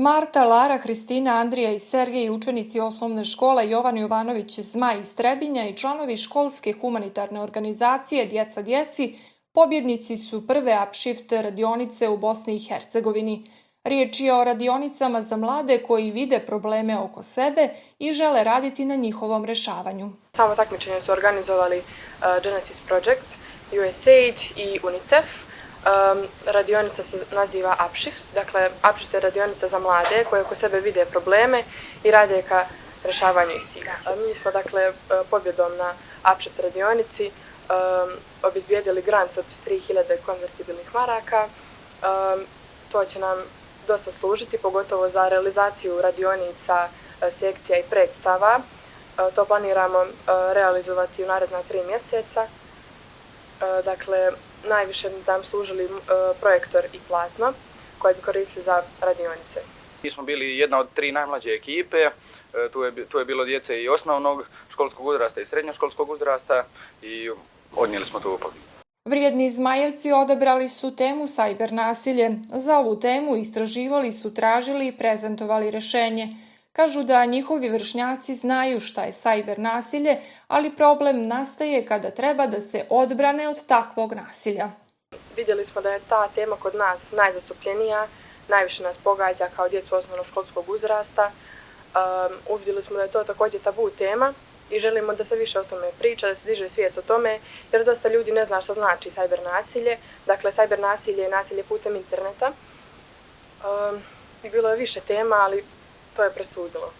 Marta, Lara, Hristina, Andrija i Sergej, učenici osnovne škole Jovan Jovanović Zmaj iz Trebinja i članovi školske humanitarne organizacije Djeca djeci, pobjednici su prve upshift radionice u Bosni i Hercegovini. Riječ je o radionicama za mlade koji vide probleme oko sebe i žele raditi na njihovom rešavanju. Samo takmičenje su organizovali Genesis Project, USAID i UNICEF. Radionica se naziva Upshift, dakle Upshift je radionica za mlade koji oko sebe vide probleme i rade ka rešavanju istih. Mi smo dakle pobjedom na Upshift radionici obezbijedili grant od 3000 konvertibilnih maraka. To će nam dosta služiti, pogotovo za realizaciju radionica, sekcija i predstava. To planiramo realizovati u naredna 3 mjeseca. Dakle, najviše nam služili projektor i platno koje bi koristili za radionice. Mi smo bili jedna od 3 najmlađe ekipe, tu je bilo djece i osnovnog školskog uzrasta i srednjoškolskog uzrasta i odnijeli smo tu pobjedu. Vrijedni Zmajevci odabrali su temu cyber nasilje. Za ovu temu istraživali su, tražili i prezentovali rešenje. Kažu da njihovi vršnjaci znaju šta je cyber nasilje, ali problem nastaje kada treba da se odbrane od takvog nasilja. Vidjeli smo da je ta tema kod nas najzastupljenija, najviše nas pogađa kao djecu osnovnoškolskog uzrasta. Uvidjeli smo da je to također tabu tema i želimo da se više o tome priča, da se diže svijest o tome, jer dosta ljudi ne zna šta znači cyber nasilje. Dakle, cyber nasilje je nasilje putem interneta. Bilo je više tema, ali to je presudilo.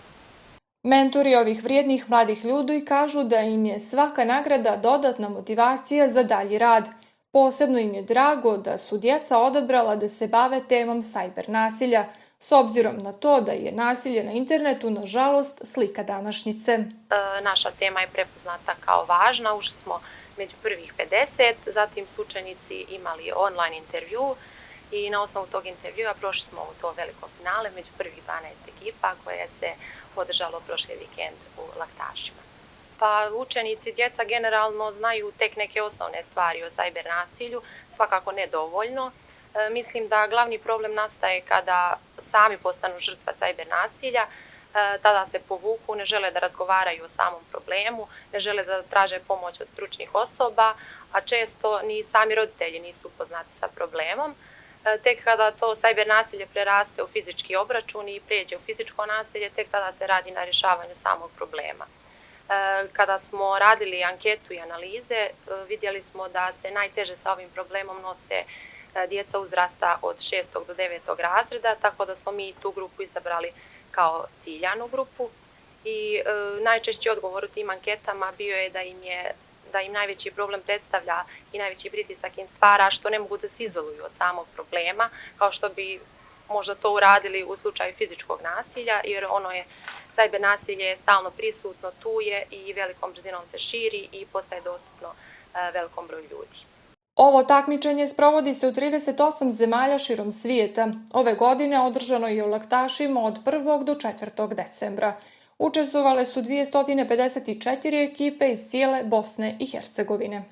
Mentori ovih vrijednih mladih ljudi kažu da im je svaka nagrada dodatna motivacija za dalji rad. Posebno im je drago da su djeca odabrala da se bave temom cyber nasilja, s obzirom na to da je nasilje na internetu, nažalost, slika današnjice. Naša tema je prepoznata kao važna, ušli smo među prvih 50, zatim su učenici imali online intervju i na osnovu tog intervjua prošli smo u to veliko finale među prvih 12 ekipa koje se održalo prošli vikend u Laktašima. Pa učenici, djeca generalno znaju tek neke osnovne stvari o cyber nasilju, svakako nedovoljno. Mislim da glavni problem nastaje kada sami postanu žrtva cyber nasilja, tada se povuku, ne žele da razgovaraju o samom problemu, ne žele da traže pomoć od stručnih osoba, a često ni sami roditelji nisu upoznati sa problemom. Tek kada to cyber nasilje preraste u fizički obračun i prijeđe u fizičko nasilje, tek tada se radi na rješavanju samog problema. Kada smo radili anketu i analize, vidjeli smo da se najteže sa ovim problemom nose djeca uzrasta od 6. do 9. razreda, tako da smo mi tu grupu izabrali kao ciljanu grupu. I najčešći odgovor u tim anketama bio je da im najveći problem predstavlja i najveći pritisak im stvara što ne mogu da se izoluju od samog problema, kao što bi možda to uradili u slučaju fizičkog nasilja, jer cyber nasilje je stalno prisutno, tu je i velikom brzinom se širi i postaje dostupno velikom broju ljudi. Ovo takmičenje sprovodi se u 38 zemalja širom svijeta. Ove godine održano je u Laktašima od 1. do 4. decembra. Učestvovale su 254 ekipe iz cijele Bosne i Hercegovine.